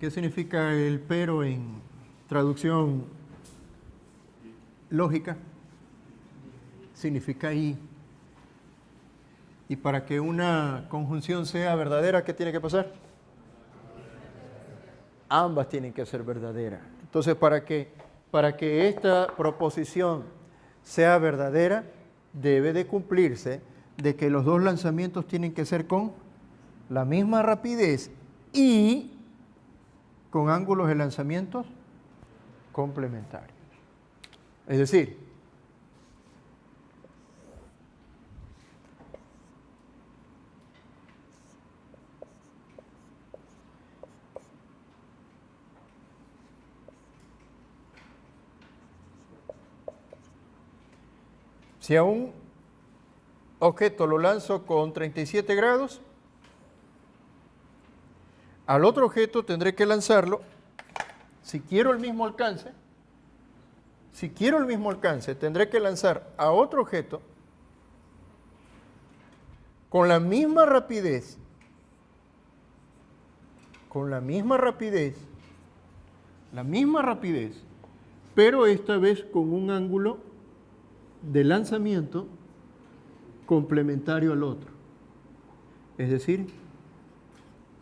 ¿Qué significa el pero en traducción lógica? Significa y. Y para que una conjunción sea verdadera, ¿qué tiene que pasar? Ambas tienen que ser verdaderas. Entonces, para que esta proposición sea verdadera, debe de cumplirse de que los dos lanzamientos tienen que ser con la misma rapidez y con ángulos de lanzamientos complementarios. Es decir, si a un objeto lo lanzo con 37 grados, al otro objeto tendré que lanzarlo, si quiero el mismo alcance, tendré que lanzar a otro objeto con la misma rapidez, pero esta vez con un ángulo de lanzamiento complementario al otro, es decir,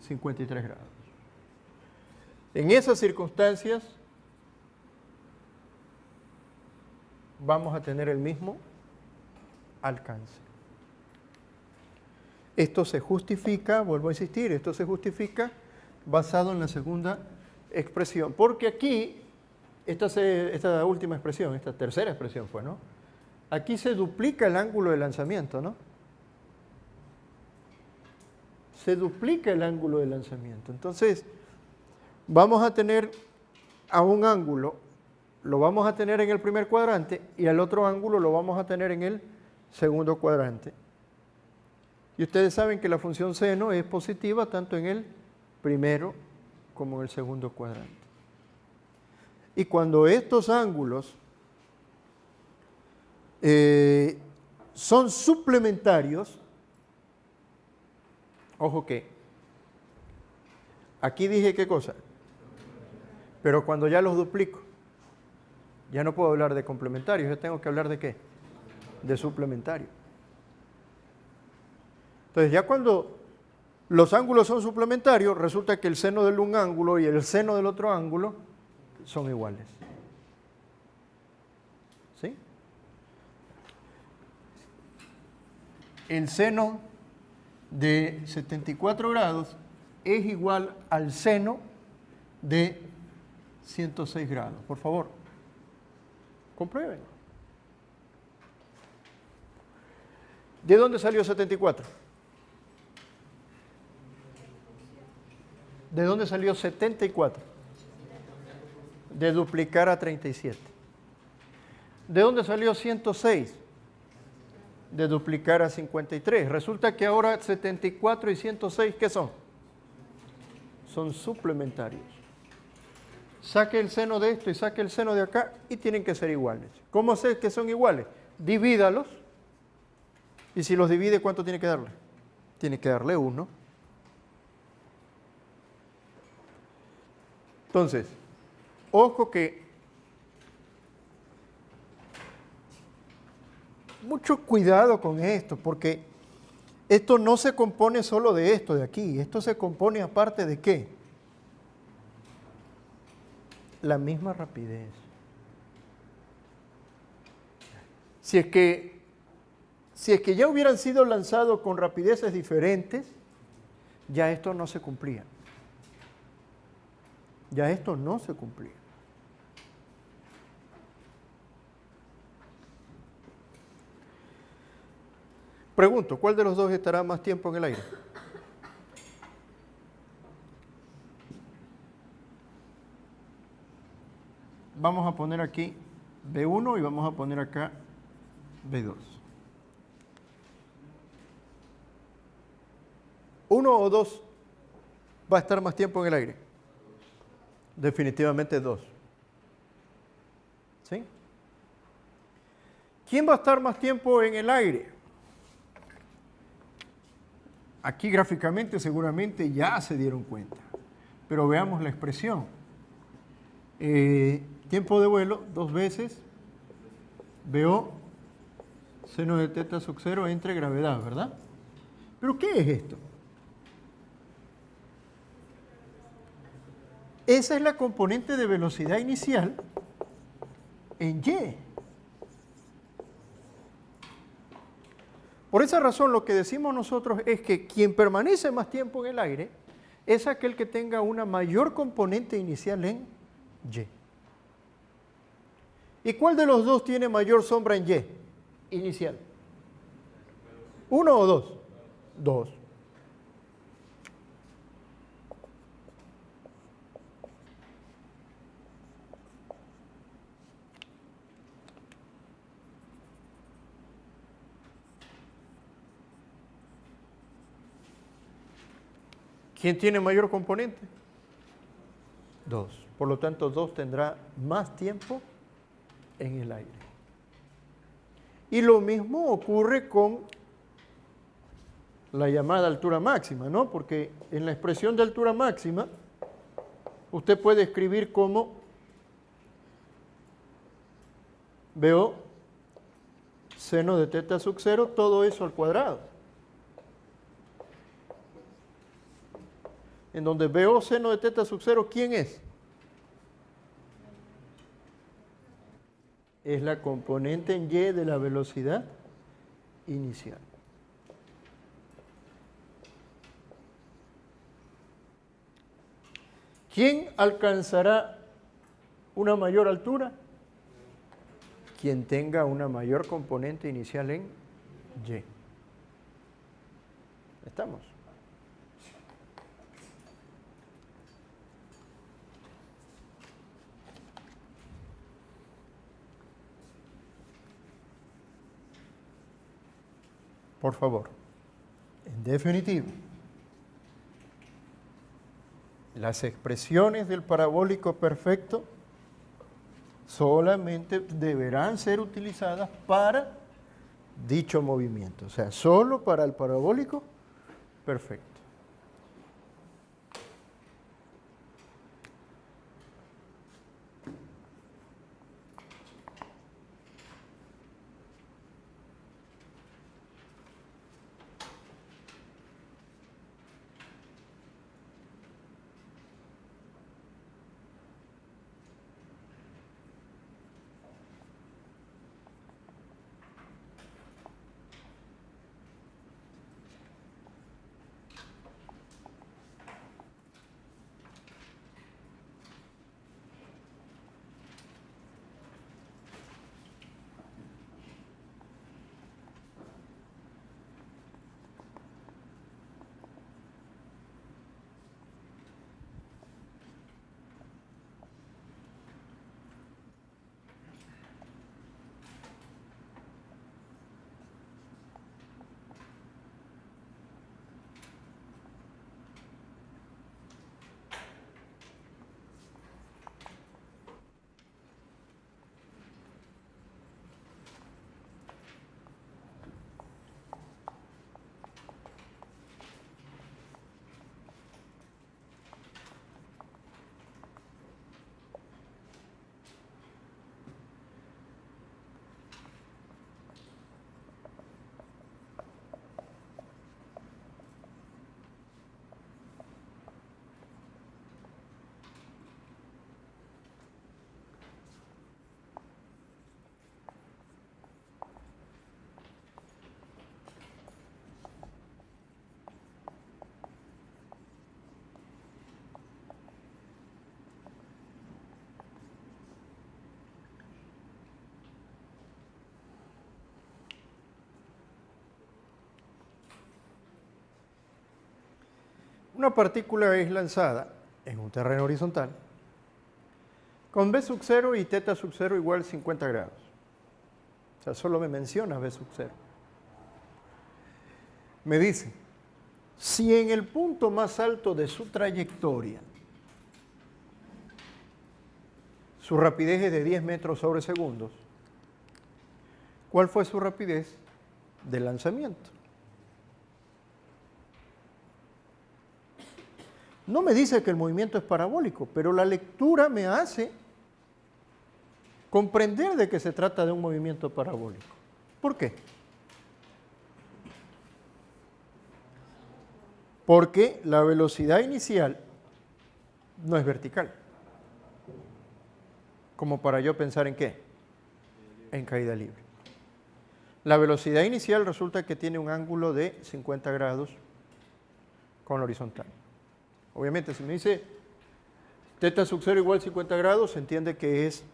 53 grados. En esas circunstancias vamos a tener el mismo alcance. Esto se justifica, vuelvo a insistir, esto se justifica basado en la segunda expresión, porque aquí, esta última expresión, esta tercera expresión fue, ¿no? Aquí se duplica el ángulo de lanzamiento, ¿no? Se duplica el ángulo de lanzamiento. Entonces, vamos a tener a un ángulo, lo vamos a tener en el primer cuadrante y al otro ángulo lo vamos a tener en el segundo cuadrante. Y ustedes saben que la función seno es positiva tanto en el primero como en el segundo cuadrante. Y cuando estos ángulos son suplementarios, ojo que aquí dije qué cosa, pero cuando ya los duplico, ya no puedo hablar de complementarios, ya tengo que hablar de qué, de suplementario. Entonces ya cuando los ángulos son suplementarios, resulta que el seno de un ángulo y el seno del otro ángulo son iguales. ¿Sí? El seno de 74 grados es igual al seno de 106 grados. Por favor, comprueben. ¿De dónde salió 74? ¿De dónde salió 74? De duplicar a 37. ¿De dónde salió 106? De duplicar a 53. Resulta que ahora 74 y 106, ¿qué son? Son suplementarios. Saque el seno de esto y saque el seno de acá y tienen que ser iguales. ¿Cómo sé que son iguales? Divídalos. Y si los divide, ¿cuánto tiene que darle? Tiene que darle 1. Entonces, ojo que mucho cuidado con esto, porque esto no se compone solo de esto de aquí, esto se compone aparte de ¿qué? La misma rapidez. Si es que ya hubieran sido lanzados con rapideces diferentes, ya esto no se cumplía. Ya esto no se cumplía. Pregunto, ¿cuál de los dos estará más tiempo en el aire? Vamos a poner aquí B1 y vamos a poner acá B2. ¿Uno o dos va a estar más tiempo en el aire? Definitivamente 2. ¿Sí? ¿Quién va a estar más tiempo en el aire? Aquí gráficamente seguramente ya se dieron cuenta. Pero veamos la expresión. Tiempo de vuelo, 2 veces VO seno de teta sub 0 entre gravedad, ¿verdad? ¿Pero qué es esto? Esa es la componente de velocidad inicial en Y. Por esa razón, lo que decimos nosotros es que quien permanece más tiempo en el aire es aquel que tenga una mayor componente inicial en Y. ¿Y cuál de los dos tiene mayor sombra en Y inicial? ¿Uno o dos? Dos. ¿Quién tiene mayor componente? 2. Por lo tanto, 2 tendrá más tiempo en el aire. Y lo mismo ocurre con la llamada altura máxima, ¿no? Porque en la expresión de altura máxima, usted puede escribir como VO seno de teta sub 0, todo eso al cuadrado. En donde VO seno de teta sub 0, ¿quién es? Es la componente en Y de la velocidad inicial. ¿Quién alcanzará una mayor altura? Quien tenga una mayor componente inicial en Y. ¿Estamos? Por favor. En definitiva, las expresiones del parabólico perfecto solamente deberán ser utilizadas para dicho movimiento, o sea, solo para el parabólico perfecto. Una partícula es lanzada en un terreno horizontal con B sub 0 y teta sub 0 igual 50 grados. O sea, solo me menciona B sub 0. Me dice, si en el punto más alto de su trayectoria su rapidez es de 10 metros sobre segundos, ¿cuál fue su rapidez de lanzamiento? No me dice que el movimiento es parabólico, pero la lectura me hace comprender de que se trata de un movimiento parabólico. ¿Por qué? Porque la velocidad inicial no es vertical. Como para yo pensar en qué? En caída libre. La velocidad inicial resulta que tiene un ángulo de 50 grados con la horizontal. Obviamente, si me dice θ sub 0 igual 50 grados, se entiende que es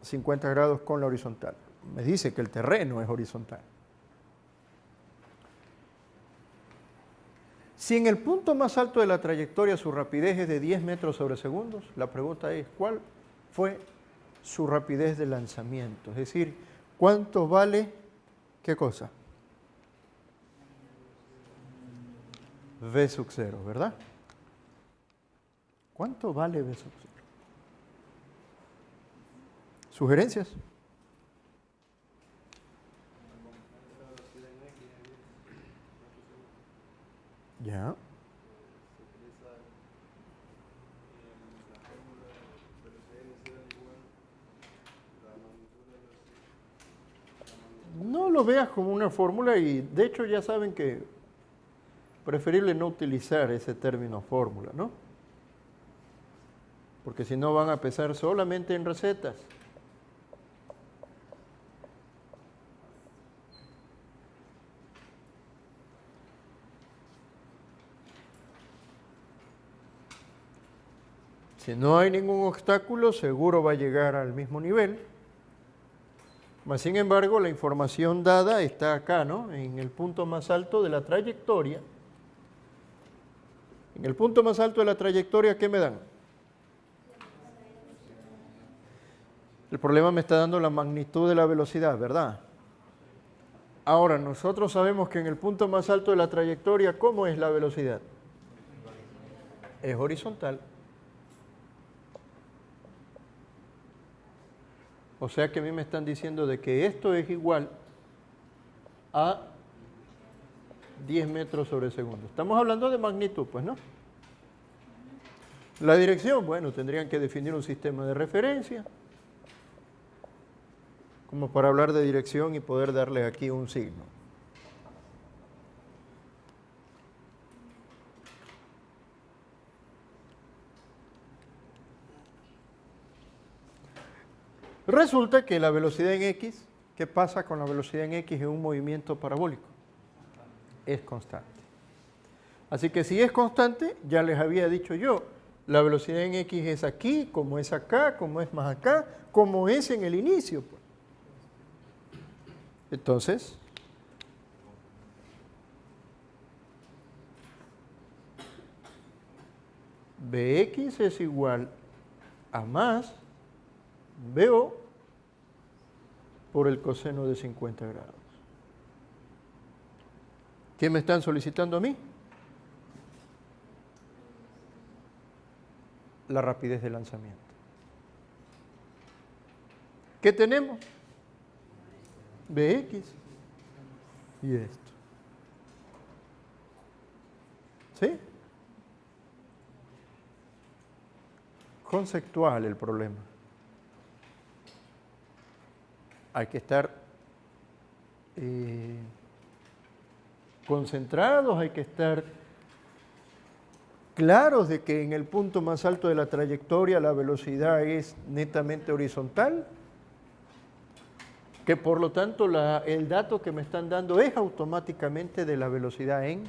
50 grados con la horizontal. Me dice que el terreno es horizontal. Si en el punto más alto de la trayectoria su rapidez es de 10 metros sobre segundos, la pregunta es, ¿cuál fue su rapidez de lanzamiento? Es decir, ¿cuánto vale qué cosa? V sub 0, ¿verdad? ¿Cuánto vale V sub 0? ¿Sugerencias? Ya. No lo veas como una fórmula y de hecho ya saben que preferible no utilizar ese término fórmula, ¿no? Porque si no van a pesar solamente en recetas. Si no hay ningún obstáculo, seguro va a llegar al mismo nivel. Mas, sin embargo, la información dada está acá, ¿no? En el punto más alto de la trayectoria. En el punto más alto de la trayectoria, ¿qué me dan? El problema me está dando la magnitud de la velocidad, ¿verdad? Ahora, nosotros sabemos que en el punto más alto de la trayectoria, ¿cómo es la velocidad? Es horizontal. O sea que a mí me están diciendo de que esto es igual a 10 metros sobre segundo. Estamos hablando de magnitud, pues, ¿no? La dirección, bueno, tendrían que definir un sistema de referencia, como para hablar de dirección y poder darle aquí un signo. Resulta que la velocidad en X, ¿qué pasa con la velocidad en X en un movimiento parabólico? Es constante. Así que si es constante, ya les había dicho yo, la velocidad en X es aquí, como es acá, como es más acá, como es en el inicio, pues. Entonces, Bx es igual a más BO por el coseno de 50 grados. ¿Qué me están solicitando a mí? La rapidez de lanzamiento. ¿Qué tenemos? Bx y esto. ¿Sí? Conceptual el problema. Hay que estar concentrados, hay que estar claros de que en el punto más alto de la trayectoria la velocidad es netamente horizontal, que por lo tanto el dato que me están dando es automáticamente de la velocidad en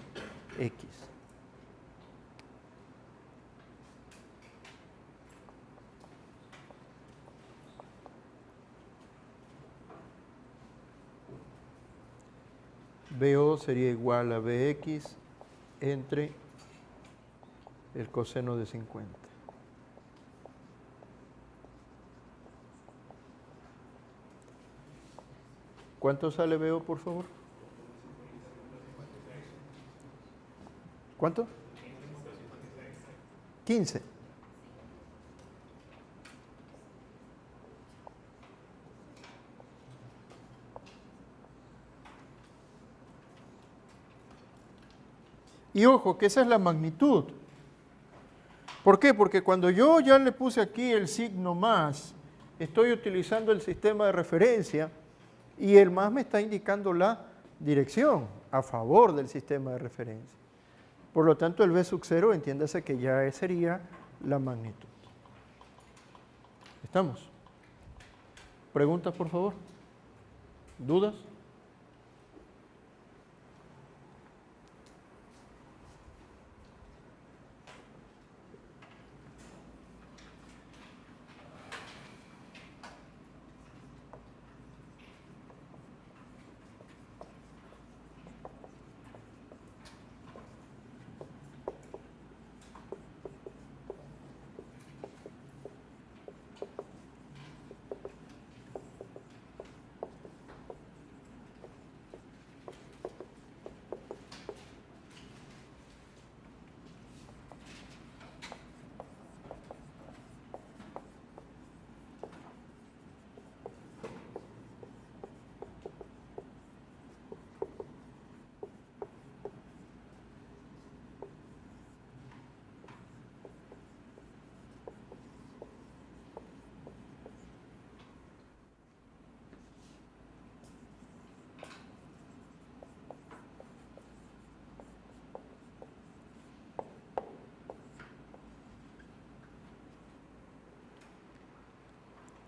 X. BO sería igual a Bx entre el coseno de 50. ¿Cuánto sale BO, por favor? ¿Cuánto? 15. Y ojo, que esa es la magnitud. ¿Por qué? Porque cuando yo ya le puse aquí el signo más, estoy utilizando el sistema de referencia y el más me está indicando la dirección a favor del sistema de referencia. Por lo tanto, el V sub 0, entiéndase que ya sería la magnitud. ¿Estamos? ¿Preguntas, por favor? ¿Dudas?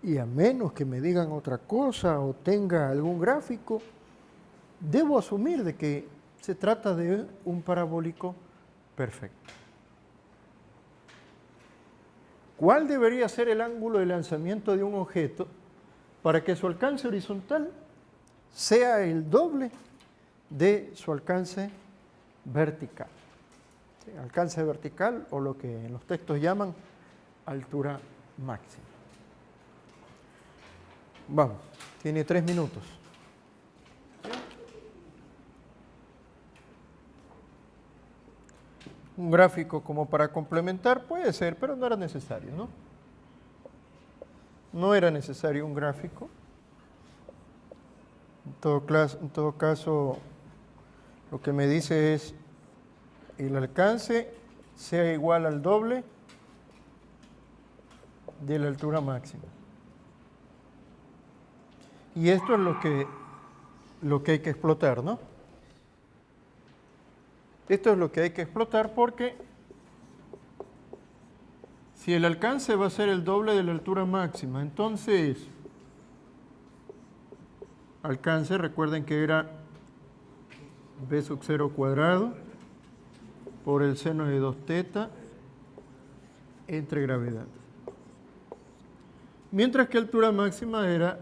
Y a menos que me digan otra cosa o tenga algún gráfico, debo asumir de que se trata de un parabólico perfecto. ¿Cuál debería ser el ángulo de lanzamiento de un objeto para que su alcance horizontal sea el doble de su alcance vertical? ¿Sí? Alcance vertical, o lo que en los textos llaman altura máxima. Vamos, tiene 3 minutos. Un gráfico como para complementar puede ser, pero no era necesario, ¿no? No era necesario un gráfico. En todo caso, lo que me dice es el alcance sea igual al doble de la altura máxima. Y esto es lo que hay que explotar, ¿no? Esto es lo que hay que explotar porque si el alcance va a ser el doble de la altura máxima, entonces alcance, recuerden que era b sub 0 cuadrado por el seno de 2 teta entre gravedad. Mientras que altura máxima era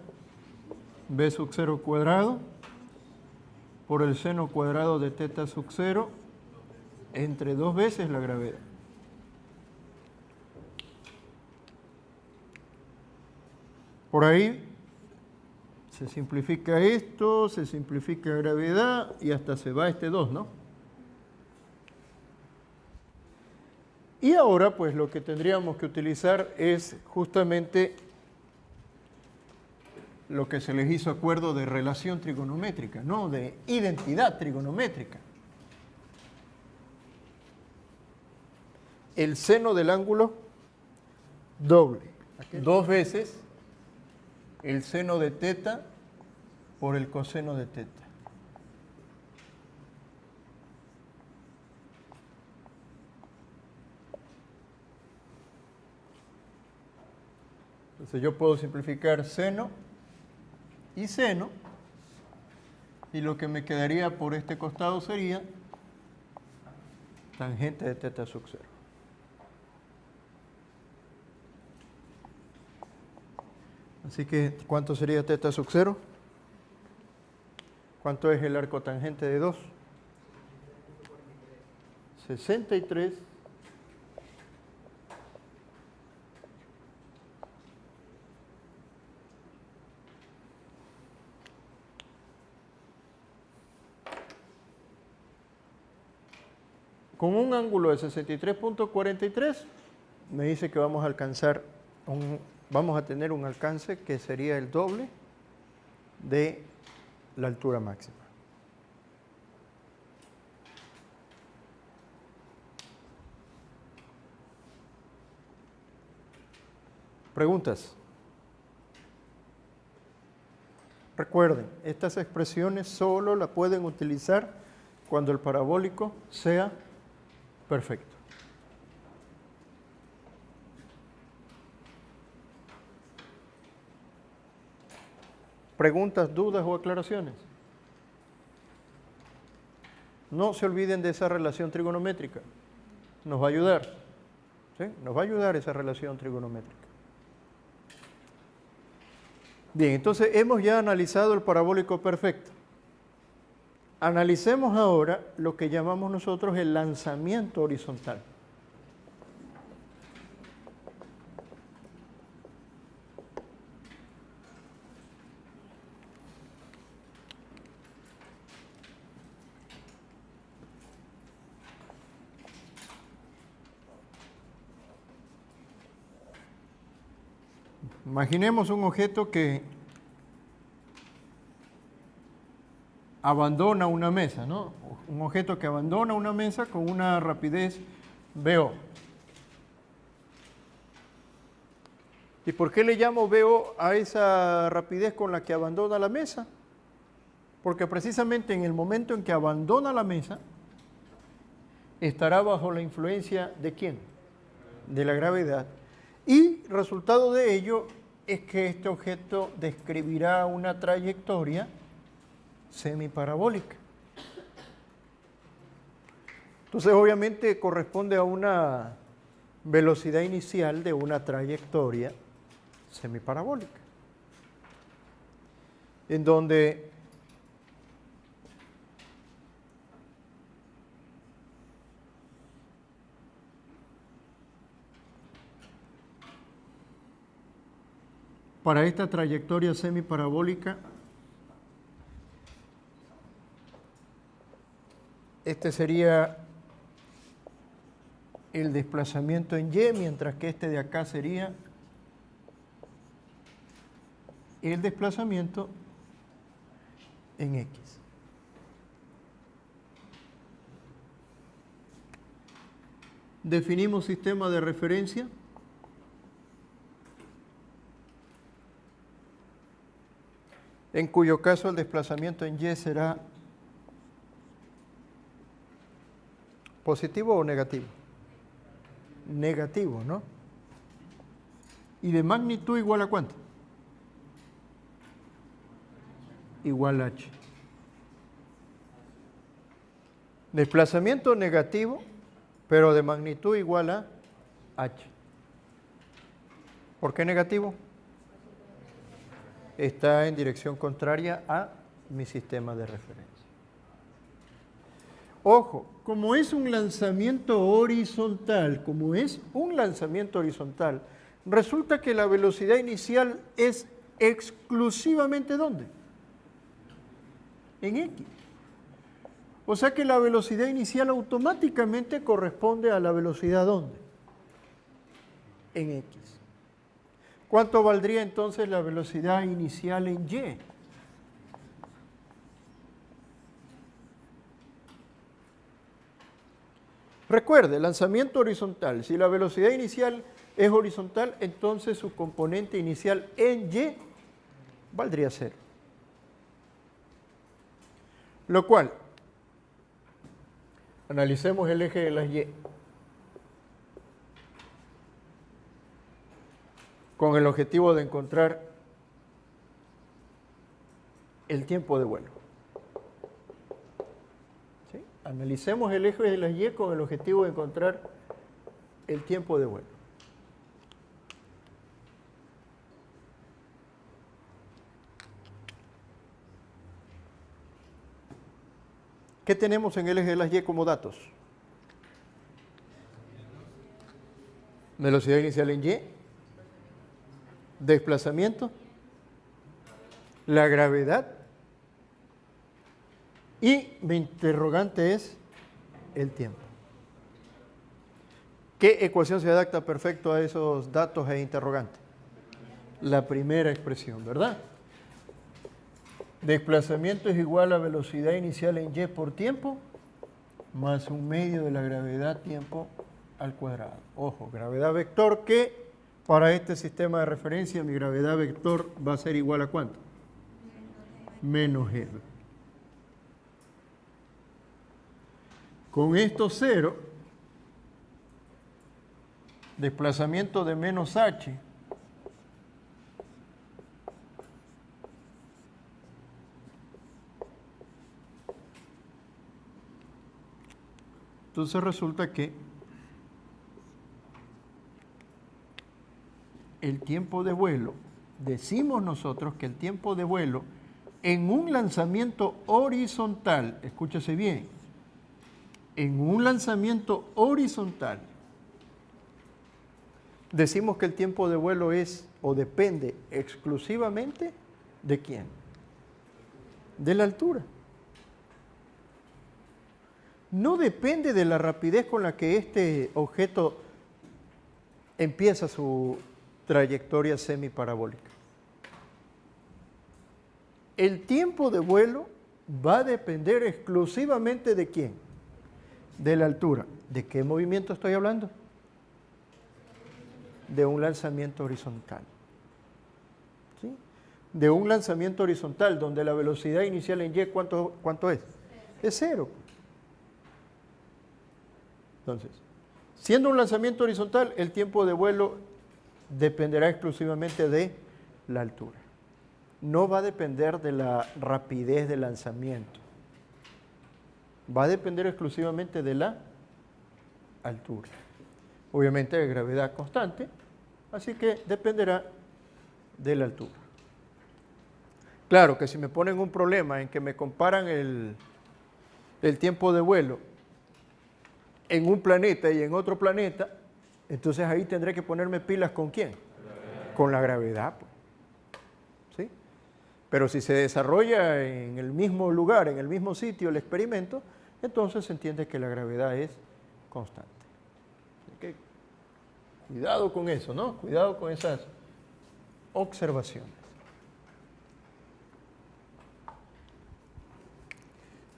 b sub 0 cuadrado por el seno cuadrado de teta sub 0 entre 2 veces la gravedad. Por ahí se simplifica esto, se simplifica gravedad y hasta se va este 2, ¿no? Y ahora pues lo que tendríamos que utilizar es justamente lo que se les hizo acuerdo de relación trigonométrica, ¿no? De identidad trigonométrica. El seno del ángulo doble, 2 veces el seno de teta por el coseno de teta. Entonces yo puedo simplificar seno y seno, y lo que me quedaría por este costado sería tangente de teta sub 0. Así que, ¿cuánto sería teta sub 0? ¿Cuánto es el arco tangente de 2? 63. Con un ángulo de 63.43, me dice que vamos a alcanzar vamos a tener un alcance que sería el doble de la altura máxima. ¿Preguntas? Recuerden, estas expresiones solo las pueden utilizar cuando el parabólico sea perfecto. ¿Preguntas, dudas o aclaraciones? No se olviden de esa relación trigonométrica. Nos va a ayudar. ¿Sí? Nos va a ayudar esa relación trigonométrica. Bien, entonces hemos ya analizado el parabólico perfecto. Analicemos ahora lo que llamamos nosotros el lanzamiento horizontal. Imaginemos un objeto que abandona una mesa, ¿no? Un objeto que abandona una mesa con una rapidez VO. ¿Y por qué le llamo VO a esa rapidez con la que abandona la mesa? Porque precisamente en el momento en que abandona la mesa, estará bajo la influencia ¿de quién? De la gravedad. Y resultado de ello es que este objeto describirá una trayectoria semiparabólica. Entonces, obviamente, corresponde a una velocidad inicial de una trayectoria semiparabólica, en donde para esta trayectoria semiparabólica, este sería el desplazamiento en Y, mientras que este de acá sería el desplazamiento en X. Definimos sistema de referencia. En cuyo caso el desplazamiento en Y será positivo o negativo. Negativo, ¿no? ¿Y de magnitud igual a cuánto? Igual a H. Desplazamiento negativo, pero de magnitud igual a H. ¿Por qué negativo? Está en dirección contraria a mi sistema de referencia. Ojo, como es un lanzamiento horizontal, resulta que la velocidad inicial es exclusivamente ¿dónde? En X. O sea que la velocidad inicial automáticamente corresponde a la velocidad ¿dónde? En X. ¿Cuánto valdría entonces la velocidad inicial en Y? Recuerde, lanzamiento horizontal. Si la velocidad inicial es horizontal, entonces su componente inicial en Y valdría 0. Lo cual, analicemos el eje de las Y con el objetivo de encontrar el tiempo de vuelo. ¿Sí? Analicemos el eje de las Y con el objetivo de encontrar el tiempo de vuelo. ¿Qué tenemos en el eje de las Y como datos? Velocidad inicial en Y, desplazamiento, la gravedad y mi interrogante es el tiempo. ¿Qué ecuación se adapta perfecto a esos datos e interrogante? La primera expresión, ¿verdad? Desplazamiento es igual a velocidad inicial en Y por tiempo más un medio de la gravedad tiempo al cuadrado. Ojo, gravedad vector que Para este sistema de referencia, mi gravedad vector va a ser igual a ¿cuánto? Menos G. Con esto cero, desplazamiento de menos H entonces resulta que el tiempo de vuelo, decimos nosotros que el tiempo de vuelo en un lanzamiento horizontal, escúchese bien, en un lanzamiento horizontal, decimos que el tiempo de vuelo es o depende exclusivamente ¿de quién? De la altura. No depende de la rapidez con la que este objeto empieza su trayectoria semiparabólica. El tiempo de vuelo va a depender exclusivamente ¿de quién? De la altura. ¿De qué movimiento estoy hablando? De un lanzamiento horizontal. ¿Sí? De un lanzamiento horizontal donde la velocidad inicial en Y, ¿cuánto es? Es cero. Entonces, siendo un lanzamiento horizontal, el tiempo de vuelo dependerá exclusivamente de la altura. No va a depender de la rapidez del lanzamiento. Va a depender exclusivamente de la altura. Obviamente de gravedad constante, así que dependerá de la altura. Claro que si me ponen un problema en que me comparan el tiempo de vuelo en un planeta y en otro planeta, entonces ahí tendré que ponerme pilas ¿con quién? Con la gravedad. ¿Sí? Pero si se desarrolla en el mismo lugar, en el mismo sitio el experimento, entonces se entiende que la gravedad es constante. Así que cuidado con eso, ¿no? Cuidado con esas observaciones.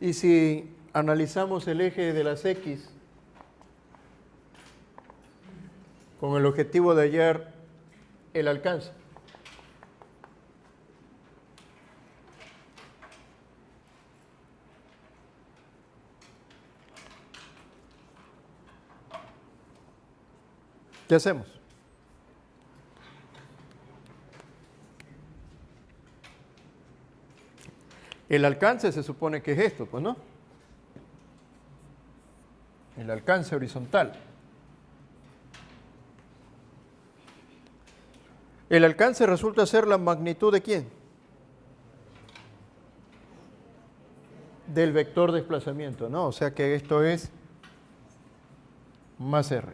Y si analizamos el eje de las X con el objetivo de hallar el alcance. ¿Qué hacemos? El alcance se supone que es esto, pues, ¿no? El alcance horizontal. El alcance resulta ser la magnitud ¿de quién? Del vector desplazamiento, ¿no? O sea que esto es más R.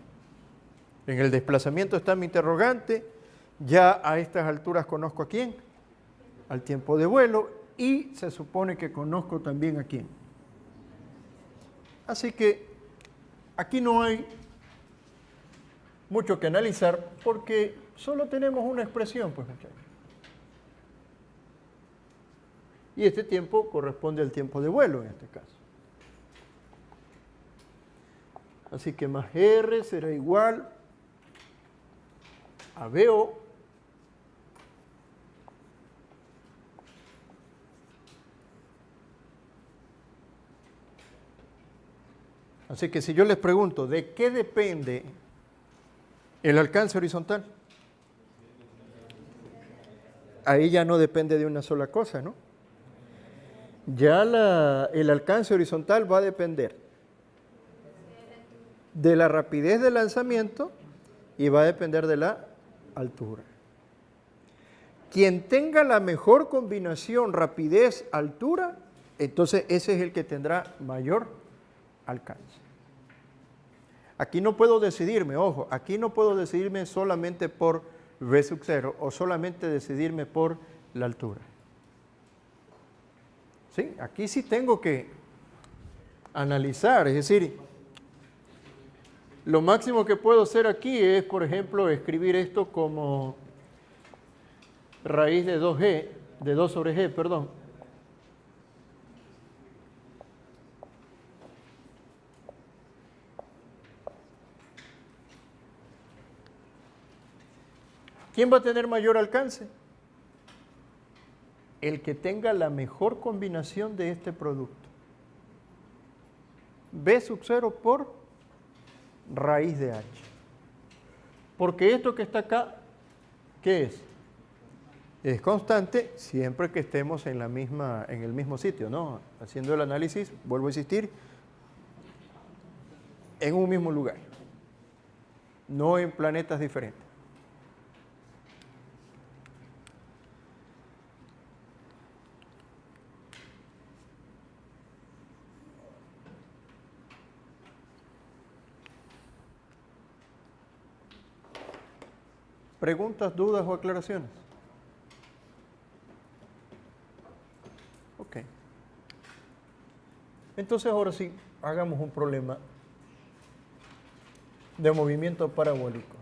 En el desplazamiento está mi interrogante, ya a estas alturas conozco a quién, al tiempo de vuelo, y se supone que conozco también a quién. Así que aquí no hay mucho que analizar porque solo tenemos una expresión, pues muchachos. Y este tiempo corresponde al tiempo de vuelo en este caso. Así que más R será igual a VO así que si yo les pregunto, ¿de qué depende el alcance horizontal? Ahí ya no depende de una sola cosa, ¿no? Ya el alcance horizontal va a depender de la rapidez del lanzamiento y va a depender de la altura. Quien tenga la mejor combinación rapidez-altura, entonces ese es el que tendrá mayor alcance. Aquí no puedo decidirme, ojo, aquí no puedo decidirme solamente por V sub 0 o solamente decidirme por la altura. ¿Sí? Aquí sí tengo que analizar, es decir, lo máximo que puedo hacer aquí es, por ejemplo, escribir esto como raíz de 2G, de 2 sobre G, perdón. ¿Quién va a tener mayor alcance? El que tenga la mejor combinación de este producto. B sub 0 por raíz de H. Porque esto que está acá, ¿qué es? Es constante siempre que estemos en el mismo sitio, ¿no? Haciendo el análisis, vuelvo a insistir, en un mismo lugar, no en planetas diferentes. ¿Preguntas, dudas o aclaraciones? Ok. Entonces ahora sí, hagamos un problema de movimiento parabólico.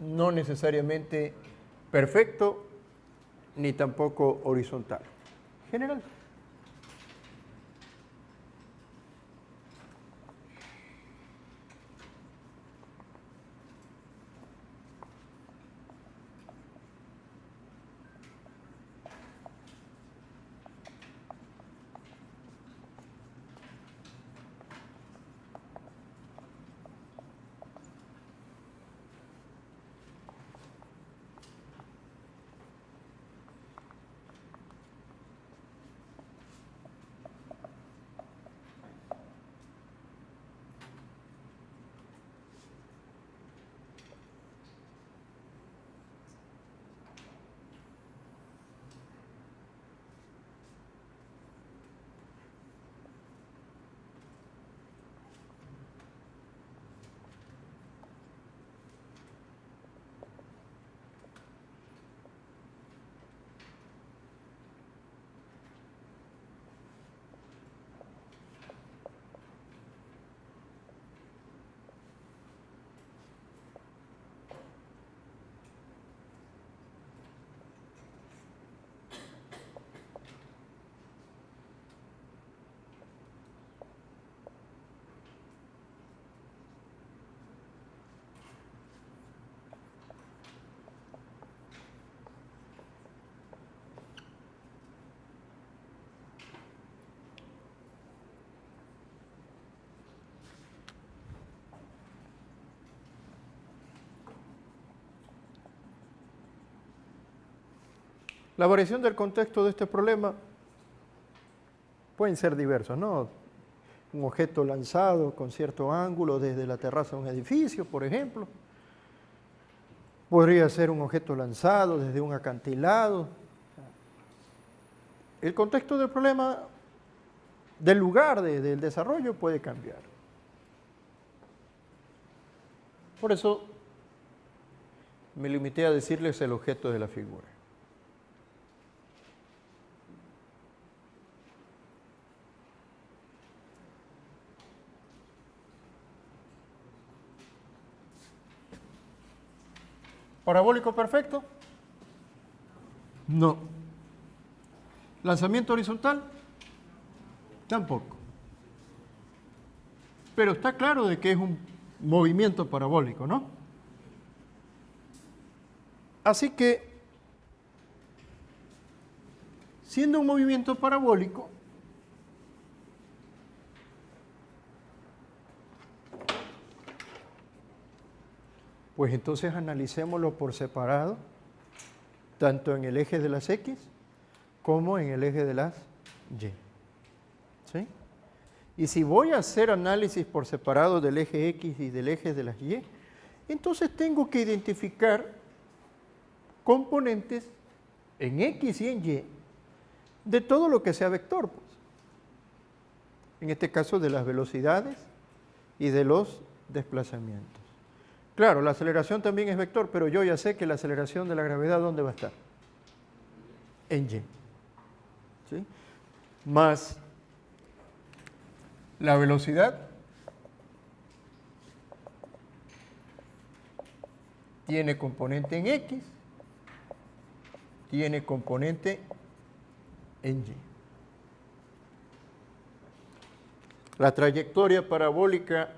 No necesariamente perfecto, ni tampoco horizontal. General. La variación del contexto de este problema pueden ser diversos, ¿no? Un objeto lanzado con cierto ángulo desde la terraza de un edificio, por ejemplo. Podría ser un objeto lanzado desde un acantilado. El contexto del problema, del lugar del desarrollo, puede cambiar. Por eso me limité a decirles el objeto de la figura. ¿Parabólico perfecto? No. ¿Lanzamiento horizontal? Tampoco. Pero está claro de que es un movimiento parabólico, ¿no? Así que, siendo un movimiento parabólico, pues entonces analicémoslo por separado, tanto en el eje de las X como en el eje de las Y. ¿Sí? Y si voy a hacer análisis por separado del eje X y del eje de las Y, entonces tengo que identificar componentes en X y en Y de todo lo que sea vector, pues. En este caso de las velocidades y de los desplazamientos. Claro, la aceleración también es vector, pero yo ya sé que la aceleración de la gravedad, ¿dónde va a estar? En Y. ¿Sí? Más la velocidad tiene componente en X, tiene componente en Y. La trayectoria parabólica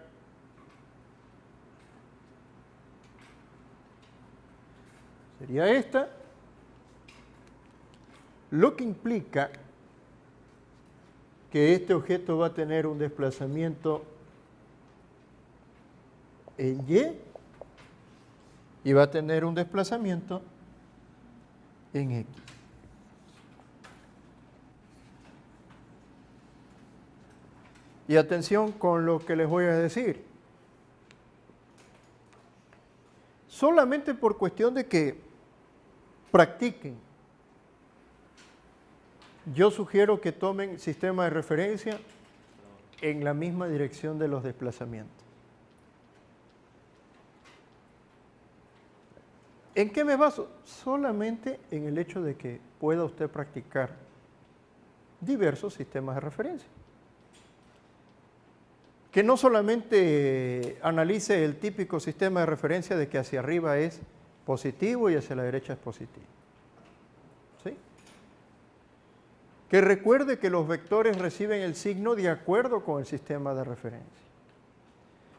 sería esta, lo que implica que este objeto va a tener un desplazamiento en y va a tener un desplazamiento en X. Y atención con lo que les voy a decir. Solamente por cuestión de que practiquen, yo sugiero que tomen sistema de referencia en la misma dirección de los desplazamientos. ¿En qué me baso? Solamente en el hecho de que pueda usted practicar diversos sistemas de referencia. Que no solamente analice el típico sistema de referencia de que hacia arriba es positivo y hacia la derecha es positivo. ¿Sí? Que recuerde que los vectores reciben el signo de acuerdo con el sistema de referencia.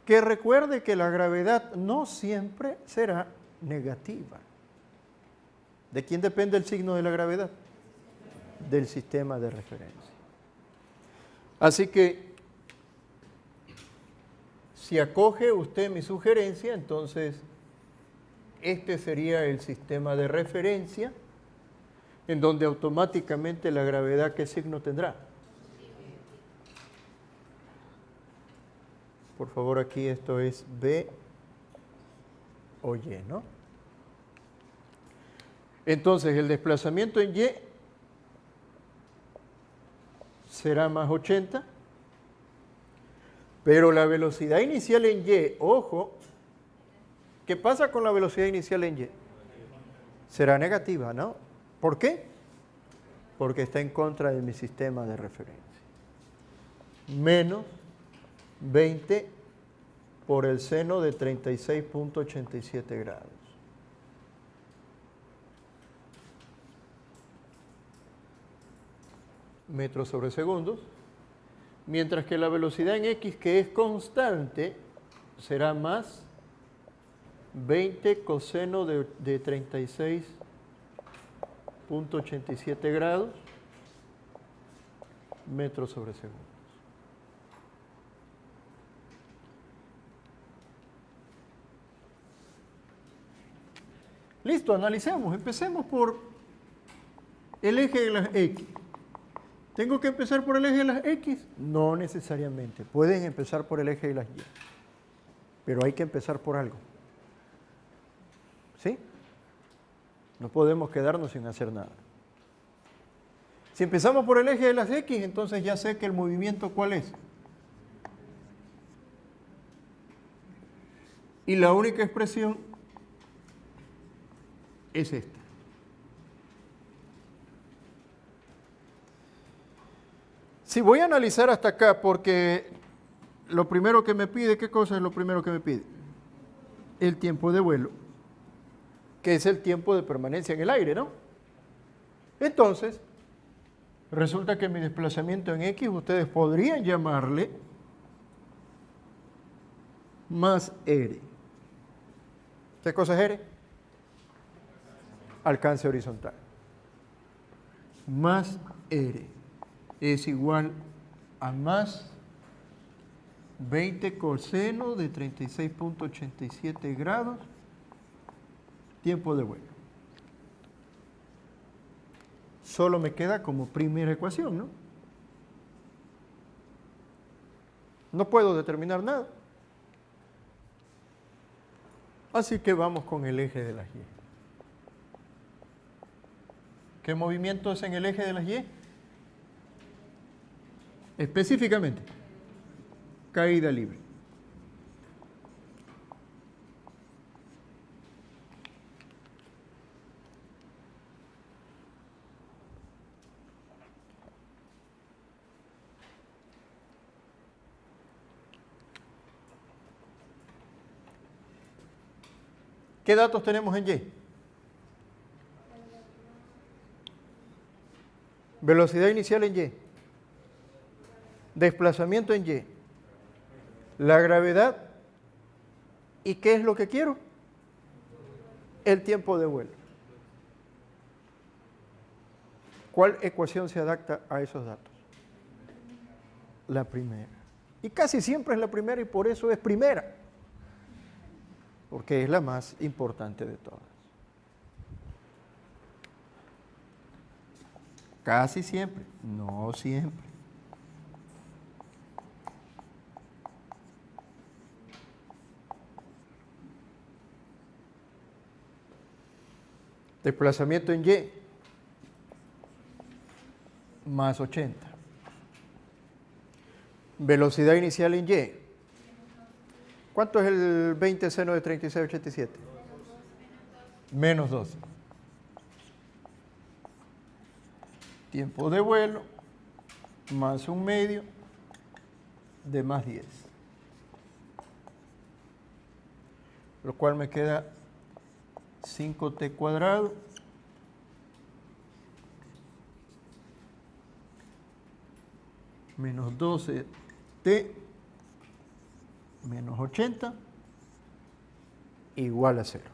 Que recuerde que la gravedad no siempre será negativa. ¿De quién depende el signo de la gravedad? Del sistema de referencia. Así que, si acoge usted mi sugerencia, entonces este sería el sistema de referencia en donde automáticamente la gravedad, ¿qué signo tendrá? Por favor, aquí esto es B o Y, ¿no? Entonces, el desplazamiento en Y será más 80, pero la velocidad inicial en Y, ojo, ¿qué pasa con la velocidad inicial en Y? Será negativa, ¿no? ¿Por qué? Porque está en contra de mi sistema de referencia. Menos 20 por el seno de 36.87 grados. Metros sobre segundos. Mientras que la velocidad en X, que es constante, será más 20 coseno de 36.87 grados metros sobre segundos. Listo, analicemos. Empecemos por el eje de las X. ¿Tengo que empezar por el eje de las X? No necesariamente. Pueden empezar por el eje de las Y. Pero hay que empezar por algo. ¿Sí? No podemos quedarnos sin hacer nada. Si empezamos por el eje de las X, entonces ya sé que el movimiento, ¿cuál es? Y la única expresión es esta. Si voy a analizar hasta acá, porque lo primero que me pide, ¿qué cosa es lo primero que me pide? El tiempo de vuelo, que es el tiempo de permanencia en el aire, ¿no? Entonces, resulta que mi desplazamiento en X, ustedes podrían llamarle más R. ¿Qué cosa es R? Alcance horizontal. Más R es igual a más 20 coseno de 36.87 grados, tiempo de vuelo. Solo me queda como primera ecuación, ¿no? No puedo determinar nada. Así que vamos con el eje de las Y. ¿Qué movimiento es en el eje de las Y? Específicamente, caída libre. ¿Qué datos tenemos en Y? Velocidad inicial en Y. Desplazamiento en Y. La gravedad. ¿Y qué es lo que quiero? El tiempo de vuelo. ¿Cuál ecuación se adapta a esos datos? La primera. Y casi siempre es la primera y por eso es primera. Porque es la más importante de todas. Casi siempre, no siempre. Desplazamiento en Y más 80. Velocidad inicial en Y. ¿Cuánto es el 20 seno de 36,87? Menos 12. Tiempo de vuelo más un medio de más 10. Lo cual me queda 5t cuadrado menos 12t menos 80 igual a 0.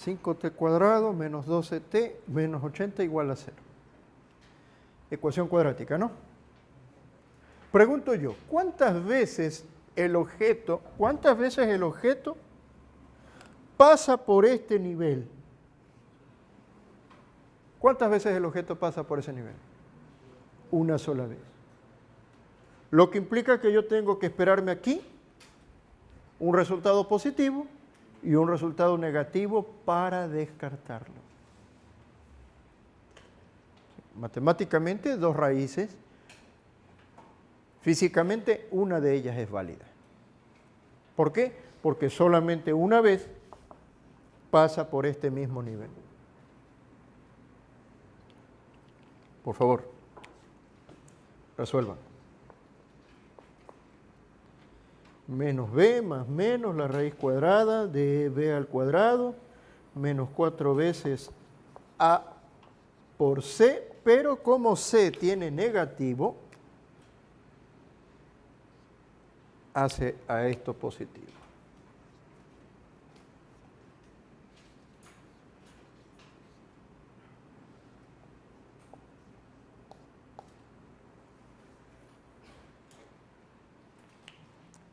5t cuadrado menos 12t menos 80 igual a 0. Ecuación cuadrática, ¿no? Pregunto yo, ¿cuántas veces el objeto pasa por este nivel? ¿Cuántas veces el objeto pasa por ese nivel? Una sola vez. Lo que implica que yo tengo que esperarme aquí un resultado positivo y un resultado negativo para descartarlo. Matemáticamente, dos raíces. Físicamente, una de ellas es válida. ¿Por qué? Porque solamente una vez pasa por este mismo nivel. Por favor, resuelvan. Menos b más menos la raíz cuadrada de b al cuadrado, menos 4 veces a por c, pero como c tiene negativo, hace a esto positivo.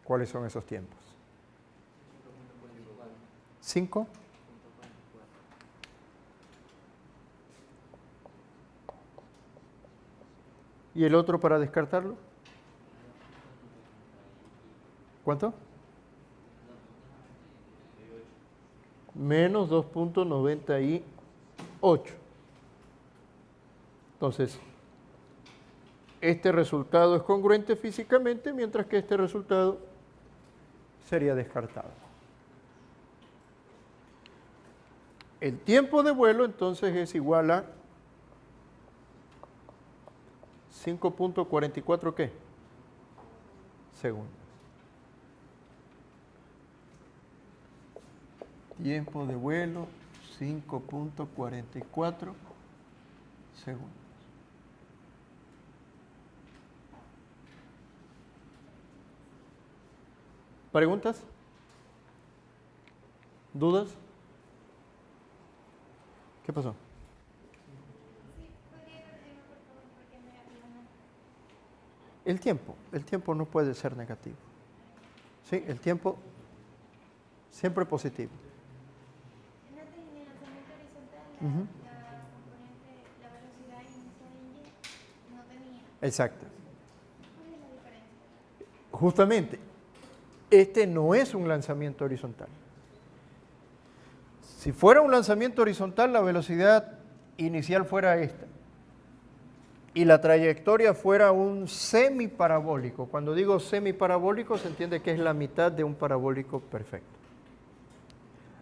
¿Cuáles son esos tiempos? 5. ¿Y el otro para descartarlo? ¿Cuánto? Menos 2.98. Entonces, este resultado es congruente físicamente, mientras que este resultado sería descartado. El tiempo de vuelo entonces es igual a 5.44 ¿qué? Segundos. Tiempo de vuelo 5.44 segundos. ¿Preguntas? ¿Dudas? ¿Qué pasó? El tiempo no puede ser negativo. ¿Sí? El tiempo siempre positivo. En el lanzamiento horizontal, la componente, la velocidad inicial en Y no tenía. Exacto. ¿Cuál es la diferencia? Justamente, este no es un lanzamiento horizontal. Si fuera un lanzamiento horizontal, la velocidad inicial fuera esta. Y la trayectoria fuera un semiparabólico. Cuando digo semiparabólico, se entiende que es la mitad de un parabólico perfecto.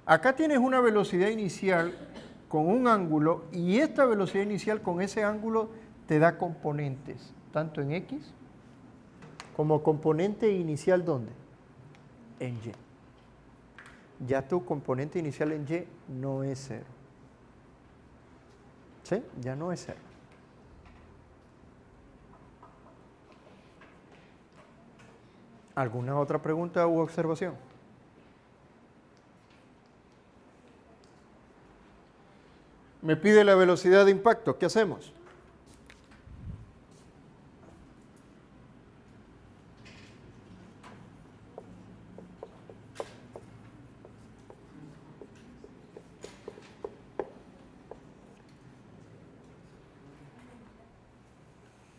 Acá tienes una velocidad inicial con un ángulo y esta velocidad inicial con ese ángulo te da componentes, tanto en X como componente inicial, ¿dónde? En Y. Ya tu componente inicial en Y no es 0. ¿Sí? Ya no es 0. ¿Alguna otra pregunta u observación? Me pide la velocidad de impacto. ¿Qué hacemos?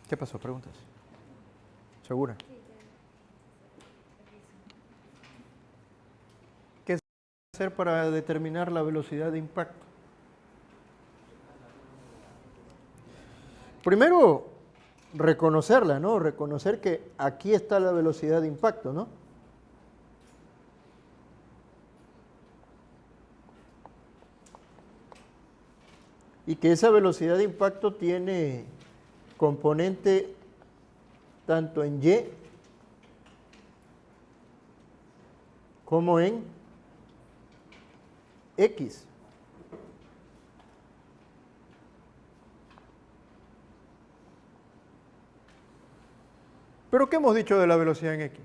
¿Qué pasó? ¿Preguntas? ¿Segura? ¿Qué hacer para determinar la velocidad de impacto? Primero, reconocerla, ¿no? Reconocer que aquí está la velocidad de impacto, ¿no? Y que esa velocidad de impacto tiene componente tanto en Y como en X. ¿Pero qué hemos dicho de la velocidad en X?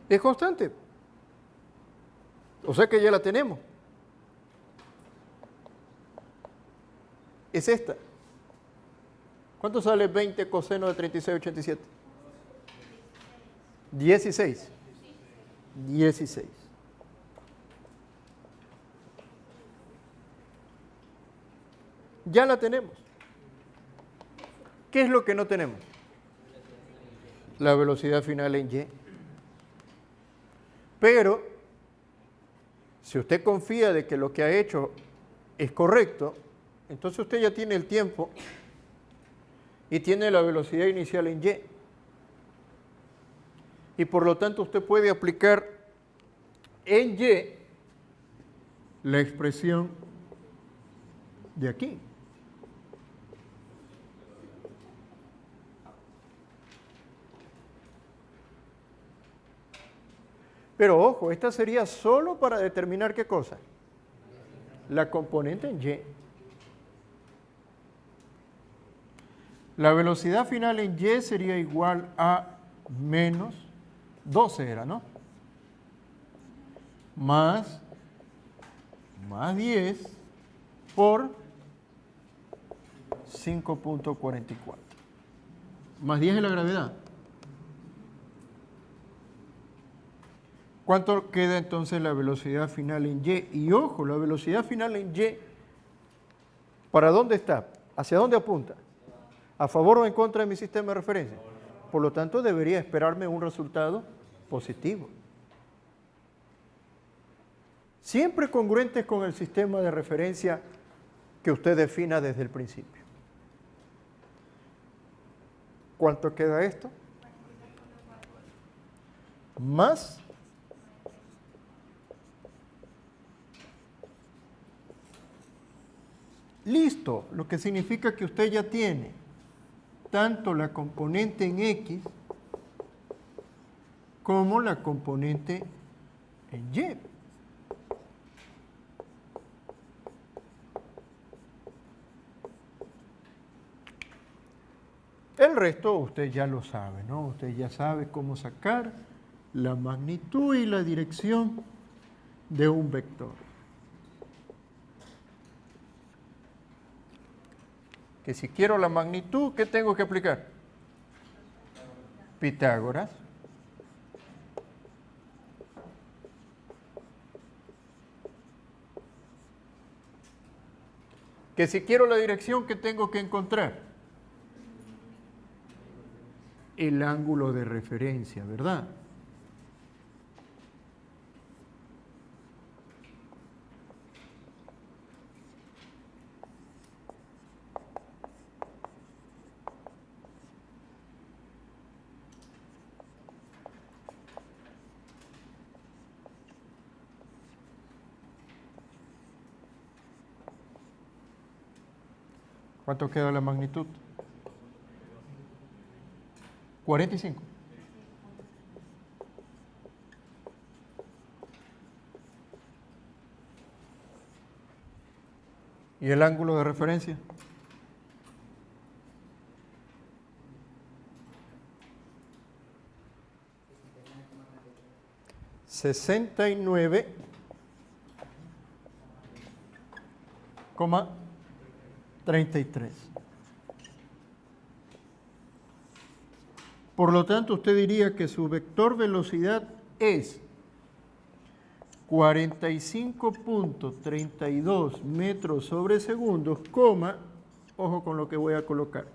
Es constante. O sea que ya la tenemos. Es esta. ¿Cuánto sale 20 coseno de 36,87? 16. 16. Ya la tenemos. ¿Qué es lo que no tenemos? La velocidad final en Y. Pero, si usted confía de que lo que ha hecho es correcto, entonces usted ya tiene el tiempo y tiene la velocidad inicial en Y. Y por lo tanto usted puede aplicar en Y la expresión de aquí. Pero ojo, esta sería solo para determinar ¿qué cosa? La componente en Y. La velocidad final en Y sería igual a menos 12 era, ¿no? Más 10 por 5.44. Más 10 es la gravedad. ¿Cuánto queda entonces la velocidad final en Y? Y ojo, la velocidad final en Y, ¿para dónde está? ¿Hacia dónde apunta? ¿A favor o en contra de mi sistema de referencia? Por lo tanto, debería esperarme un resultado positivo. Siempre congruentes con el sistema de referencia que usted defina desde el principio. ¿Cuánto queda esto? Más listo, lo que significa que usted ya tiene tanto la componente en X como la componente en Y. El resto usted ya lo sabe, ¿no? Usted ya sabe cómo sacar la magnitud y la dirección de un vector. Que si quiero la magnitud, ¿qué tengo que aplicar? Pitágoras. Que si quiero la dirección, ¿qué tengo que encontrar? El ángulo de referencia, ¿verdad? ¿Cuánto queda la magnitud? 45. ¿Y el ángulo de referencia? 69,33. Por lo tanto, usted diría que su vector velocidad es 45.32 metros sobre segundo, coma, ojo con lo que voy a colocar.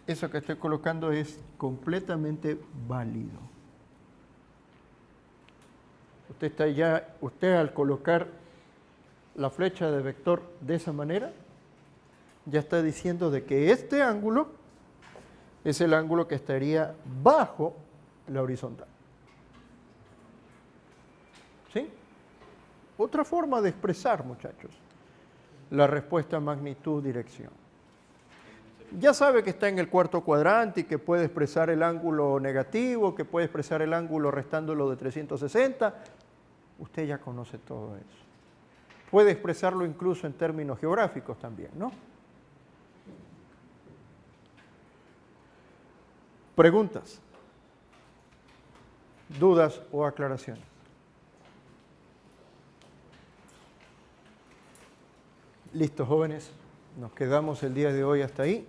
Eso que estoy colocando es completamente válido. Usted al colocar la flecha de vector de esa manera, ya está diciendo de que este ángulo es el ángulo que estaría bajo la horizontal. ¿Sí? Otra forma de expresar, muchachos, la respuesta magnitud-dirección. Ya sabe que está en el cuarto cuadrante y que puede expresar el ángulo negativo, que puede expresar el ángulo restándolo de 360. Usted ya conoce todo eso. Puede expresarlo incluso en términos geográficos también, ¿no? ¿Preguntas? ¿Dudas o aclaraciones? Listo, jóvenes. Nos quedamos el día de hoy hasta ahí.